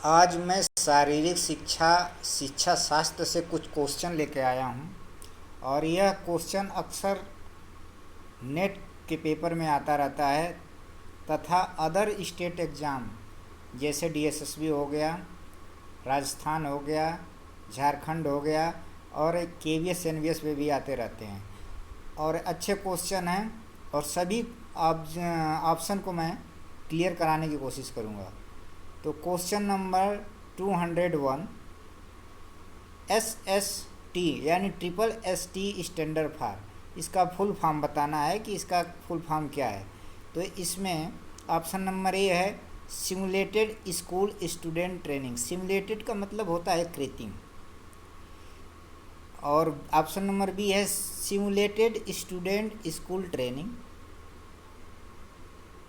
आज मैं शारीरिक शिक्षा शास्त्र से कुछ क्वेश्चन लेके आया हूँ। और यह क्वेश्चन अक्सर नेट के पेपर में आता रहता है तथा अदर स्टेट एग्ज़ाम जैसे डीएसएसबी हो गया, राजस्थान हो गया, झारखंड हो गया और केवीएस एनवीएस में भी आते रहते हैं। और अच्छे क्वेश्चन हैं और सभी ऑप्शन को मैं क्लियर कराने की कोशिश करूँगा। तो question number 201, S S T यानी triple S T standard for, इसका फुल फॉर्म बताना है कि इसका फुल फॉर्म क्या है। तो इसमें ऑप्शन नंबर ए है simulated school student training. Simulated का मतलब होता है कृत्रिम। और ऑप्शन नंबर बी है सिमुलेटेड स्टूडेंट स्कूल ट्रेनिंग।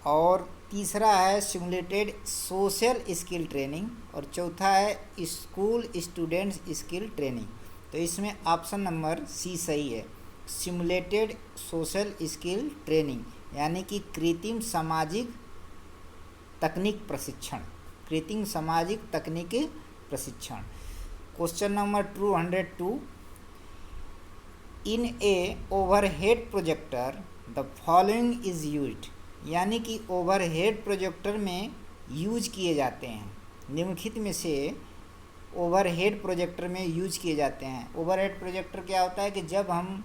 और तीसरा है सिमुलेटेड सोशल स्किल ट्रेनिंग। और चौथा है स्कूल स्टूडेंट्स स्किल ट्रेनिंग। तो इसमें ऑप्शन नंबर सी सही है, सिमुलेटेड सोशल स्किल ट्रेनिंग यानी कि कृत्रिम सामाजिक तकनीक प्रशिक्षण। कृत्रिम सामाजिक तकनीकी प्रशिक्षण। Question number 202, in A overhead projector the following is used, यानी कि ओवरहेड प्रोजेक्टर में यूज किए जाते हैं, निम्नलिखित में से ओवरहेड प्रोजेक्टर में यूज किए जाते हैं। ओवरहेड प्रोजेक्टर क्या होता है कि जब हम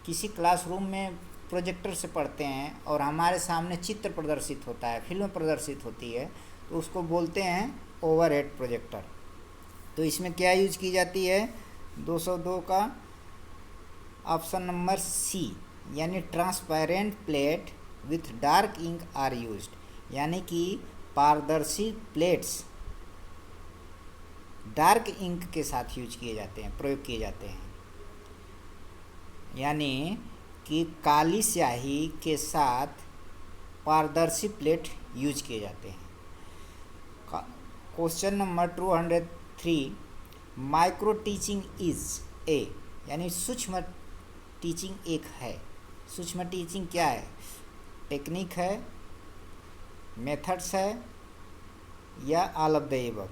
किसी क्लासरूम में प्रोजेक्टर से पढ़ते हैं और हमारे सामने चित्र प्रदर्शित होता है, फिल्म प्रदर्शित होती है, तो उसको बोलते हैं ओवरहेड प्रोजेक्टर। तो इसमें क्या यूज की जाती है? 202 का ऑप्शन नंबर सी यानी transparent plate with dark ink are used, यानी कि पारदर्शी प्लेट्स डार्क इंक के साथ यूज किए जाते हैं, प्रयोग किए जाते हैं। यानी कि काली स्याही के साथ पारदर्शी प्लेट यूज किए जाते हैं। Question number 203, micro teaching is a, यानी सूक्ष्म टीचिंग एक है। सूक्ष्म टीचिंग क्या है? टेक्निक है, मेथड्स है या ऑल ऑफ द एबव।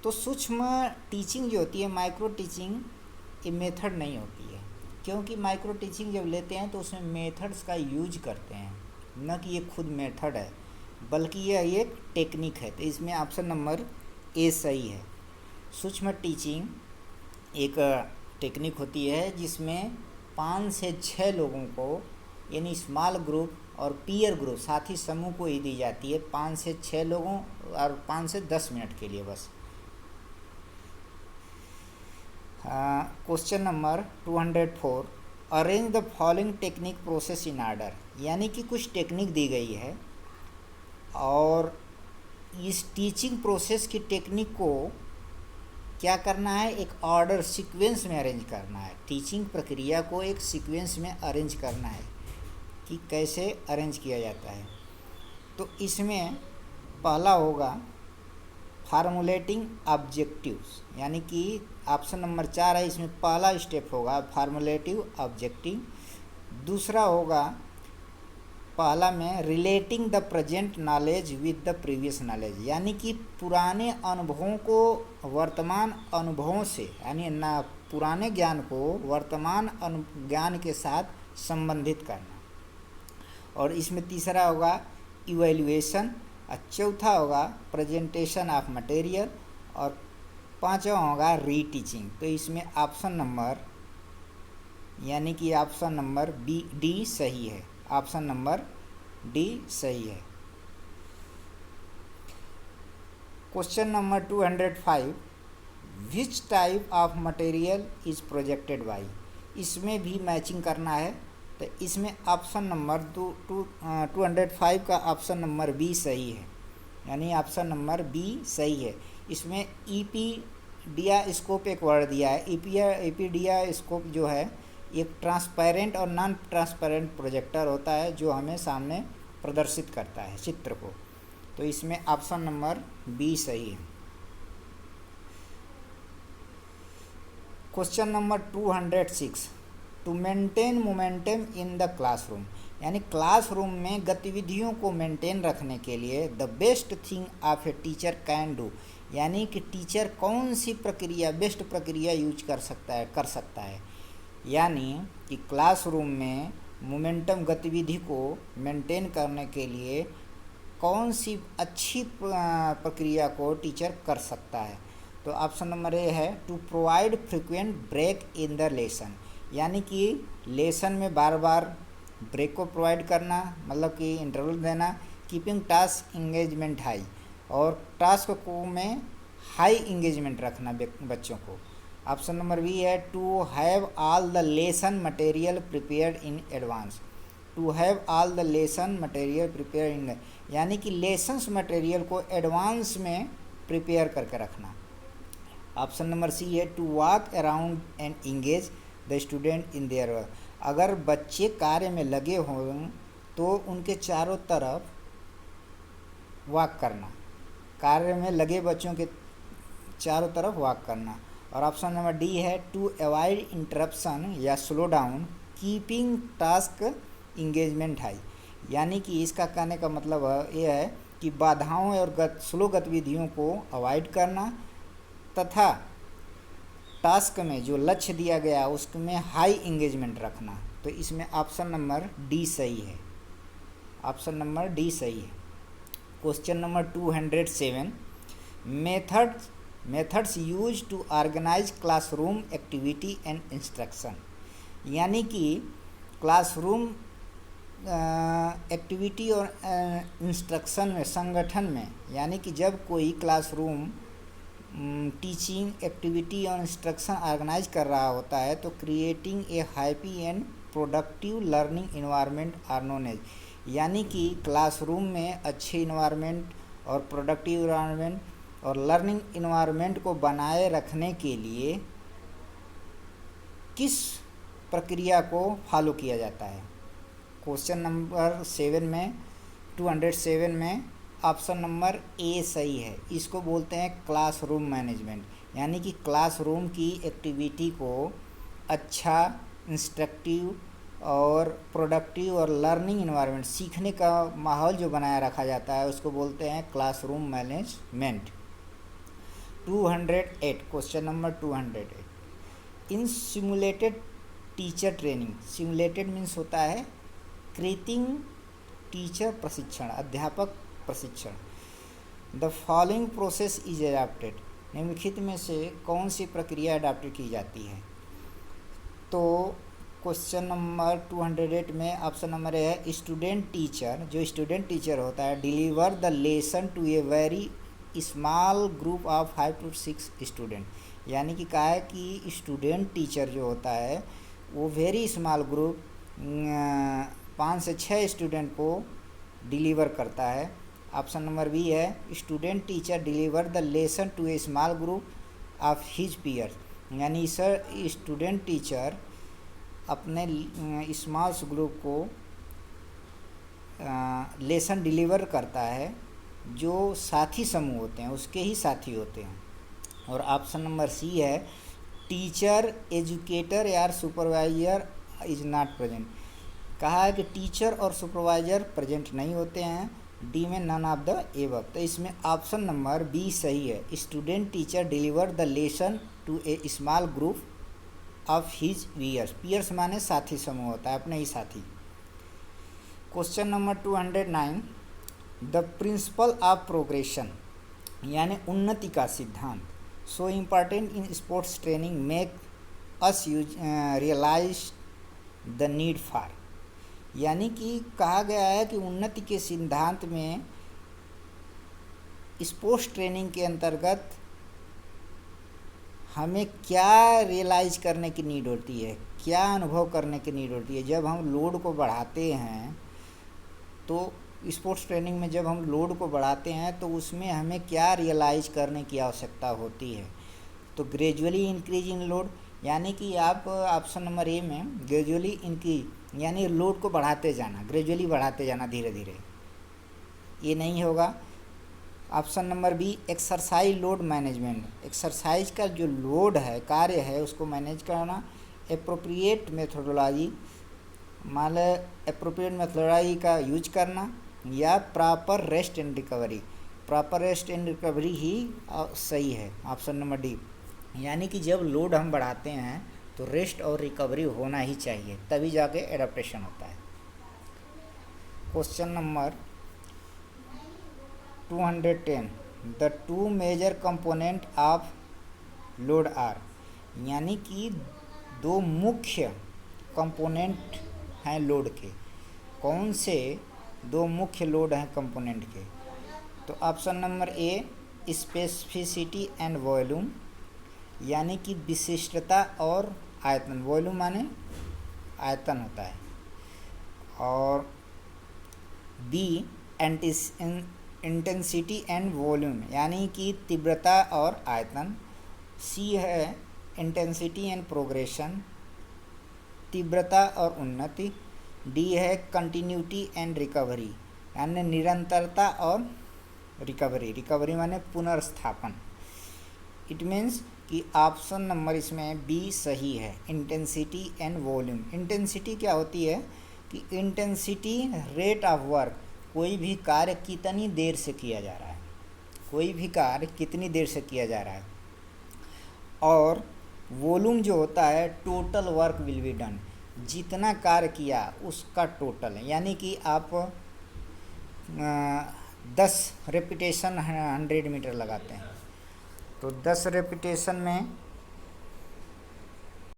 तो सूक्ष्म टीचिंग जो होती है, माइक्रो टीचिंग, ये मेथड नहीं होती है, क्योंकि माइक्रो टीचिंग जब लेते हैं तो उसमें मेथड्स का यूज करते हैं, न कि ये खुद मेथड है, बल्कि यह एक टेक्निक है। तो इसमें ऑप्शन नंबर ए सही है। सूक्ष्म टीचिंग एक टेक्निक होती है जिसमें 5 से 6 लोगों को, यानी स्मॉल ग्रुप और पीयर ग्रुप, साथी समूह को ही दी जाती है, 5 से 6 लोगों और 5 से 10 मिनट के लिए बस। Question number 204, arrange the following technique process in order, यानी कि कुछ टेक्निक दी गई है और इस टीचिंग प्रोसेस की टेक्निक को क्या करना है? एक ऑर्डर सीक्वेंस में अरेंज करना है। टीचिंग प्रक्रिया को एक सीक्वेंस में अरेंज करना है कि कैसे अरेंज किया जाता है। तो इसमें पहला होगा फार्मुलेटिंग ऑब्जेक्टिव्स, यानी कि ऑप्शन नंबर 4 है, इसमें पहला स्टेप होगा फार्मुलेटिव ऑब्जेक्टिव। दूसरा होगा पहला में relating the present knowledge with the previous knowledge, यानी कि पुराने अनुभवों को वर्तमान अनुभवों से, यानी ना पुराने ज्ञान को वर्तमान ज्ञान के साथ संबंधित करना। और इसमें तीसरा होगा इवैल्यूएशन, और चौथा होगा प्रेजेंटेशन ऑफ मटेरियल, और पांचवा होगा रीटीचिंग। तो इसमें ऑप्शन नंबर, यानी कि ऑप्शन नंबर डी सही है। ऑप्शन नंबर डी सही है। Question number 205, which type of material is projected by, इसमें भी मैचिंग करना है। तो इसमें ऑप्शन नंबर 205 का ऑप्शन नंबर बी सही है, यानी ऑप्शन नंबर बी सही है। इसमें ईपीडिया स्कोप एक वर्ड दिया है। ईपीडिया स्कोप जो है एक ट्रांसपेरेंट और नॉन ट्रांसपेरेंट प्रोजेक्टर होता है जो हमें सामने प्रदर्शित करता है चित्र को। तो इसमें ऑप्शन नंबर बी सही है। Question number 206, to maintain momentum in the classroom, यानी क्लासरूम में गतिविधियों को मेंटेन रखने के लिए the best thing of a teacher can do, यानी कि टीचर कौन सी प्रक्रिया, बेस्ट प्रक्रिया यूज कर सकता है। यानी कि क्लासरूम में मोमेंटम गतिविधि को मेंटेन करने के लिए कौन सी अच्छी प्रक्रिया को टीचर कर सकता है। तो ऑप्शन नंबर ए है to provide frequent break in the lesson, यानी कि लेसन में बार बार ब्रेक को प्रोवाइड करना, मतलब कि इंटरवल देना। कीपिंग टास्क इंगेजमेंट हाई, और टास्क को में हाई इंगेजमेंट रखना बच्चों को। ऑप्शन नंबर बी है to have all the lesson material prepared in advance, to have all the lesson material prepare in, यानी कि लेसन्स मटेरियल को एडवांस में प्रिपेयर करके रखना। ऑप्शन नंबर सी है to walk around and engage the student in their work, अगर बच्चे कार्य में लगे हों तो उनके चारों तरफ वॉक करना, कार्य में लगे बच्चों के चारों तरफ वॉक करना। और ऑप्शन नंबर डी है टू अवॉइड इंटरप्शन या slow down keeping task engagement high, यानी कि इसका कहने का मतलब ये है कि बाधाओं और स्लो गतिविधियों को अवॉइड करना तथा टास्क में जो लक्ष्य दिया गया उसमें हाई इंगेजमेंट रखना। तो इसमें ऑप्शन नंबर डी सही है, ऑप्शन नंबर डी सही है। Question number 207 methods use to organise classroom activity and instruction, यानी कि क्लासरूम एक्टिविटी और इंस्ट्रक्शन में, संगठन में, यानी कि जब कोई क्लासरूम टीचिंग एक्टिविटी और इंस्ट्रक्शन ऑर्गेनाइज कर रहा होता है तो creating a happy and productive learning environment are known as, यानी कि क्लासरूम में अच्छे इन्वायरमेंट और प्रोडक्टिव इन्वायरमेंट और लर्निंग इन्वायरमेंट को बनाए रखने के लिए किस प्रक्रिया को फॉलो किया जाता है। क्वेश्चन नंबर 207 में ऑप्शन नंबर ए सही है। इसको बोलते हैं क्लासरूम मैनेजमेंट, यानी कि क्लासरूम की एक्टिविटी को अच्छा, इंस्ट्रक्टिव और प्रोडक्टिव और लर्निंग इन्वायरमेंट, सीखने का माहौल जो बनाया रखा जाता है उसको बोलते हैं classroom management. 208 question number 208 in simulated teacher training, simulated means होता है कृत्रिम टीचर प्रशिक्षण, अध्यापक प्रशिक्षण। The following process is adopted, निम्नलिखित में से कौन सी प्रक्रिया अडॉप्ट की जाती है। तो क्वेश्चन नंबर 208 में ऑप्शन नंबर ए है स्टूडेंट टीचर, जो स्टूडेंट टीचर होता है deliver the lesson to a very small group of 5 to 6 student, यानी कि कहा है कि स्टूडेंट टीचर जो होता है वो वेरी स्मॉल ग्रुप 5 से 6 स्टूडेंट को डिलीवर करता है। ऑप्शन नंबर बी है student teacher deliver the lesson to a small group of his peers, यानी सर स्टूडेंट टीचर अपने स्मॉल ग्रुप को लेसन डिलीवर करता है जो साथी समूह होते हैं, उसके ही साथी होते हैं। और ऑप्शन नंबर सी है टीचर, एजुकेटर या सुपरवाइजर इज नॉट प्रेजेंट, कहा है कि टीचर और सुपरवाइजर प्रेजेंट नहीं होते हैं। डी में नन ऑफ द एबव, तो इसमें ऑप्शन नंबर बी सही है student teacher deliver the lesson to a small group of his peers, peers माने साथी समूह होता है, अपने ही साथी। Question number 209 the principle of progression, यानी उन्नति का सिद्धांत, so important in sports training make us use realise the need for, यानी कि कहा गया है कि उन्नति के सिद्धांत में स्पोर्ट्स ट्रेनिंग के अंतर्गत हमें क्या रियलाइज करने की नीड होती है, क्या अनुभव करने की नीड होती है। जब हम लोड को बढ़ाते हैं तो स्पोर्ट्स ट्रेनिंग में जब हम लोड को बढ़ाते हैं तो उसमें हमें क्या रियलाइज करने की आवश्यकता होती है। तो ग्रेजुअली इंक्रीज इन लोड, यानी कि आप ऑप्शन नंबर ए में ग्रेजुअली इंक्रीज यानी लोड को बढ़ाते जाना, ग्रेजुअली बढ़ाते जाना धीरे धीरे, ये नहीं होगा। Option number B exercise load management, exercise का जो लोड है, कार्य है, उसको मैनेज करना। एप्रोप्रिएट मेथोडोलॉजी मान लो एप्रोप्रिएट मेथोडोलॉजी का यूज करना या proper rest and recovery. Proper rest and recovery ही सही है, ऑप्शन नंबर डी। यानी कि जब लोड हम बढ़ाते हैं तो रेस्ट और रिकवरी होना ही चाहिए, तभी जाके एडाप्टेशन होता है। Question number 210, the two major component of load are, यानी कि दो मुख्य कंपोनेंट हैं लोड के। कौन से दो मुख्य लोड हैं कंपोनेंट के? तो option number A specificity and volume, यानी कि विशिष्टता और आयतन। वॉल्यूम माने आयतन होता है। और बी इंटेंसिटी एंड वॉल्यूम, यानी कि तीव्रता और आयतन। सी है इंटेंसिटी एंड प्रोग्रेशन, तीव्रता और उन्नति। डी है कंटिन्यूटी एंड रिकवरी, यानी निरंतरता और रिकवरी। रिकवरी माने पुनर्स्थापन। इट मीन्स कि ऑप्शन नंबर इसमें बी सही है, इंटेंसिटी एंड वॉल्यूम। इंटेंसिटी क्या होती है कि इंटेंसिटी रेट ऑफ वर्क, कोई भी कार्य कितनी देर से किया जा रहा है, कोई भी कार्य कितनी देर से किया जा रहा है। और वॉल्यूम जो होता है total work will be done, जितना कार्य किया उसका टोटल है। यानी कि आप 10 रेपिटेशन 100 मीटर लगाते हैं तो 10 रेपिटेशन में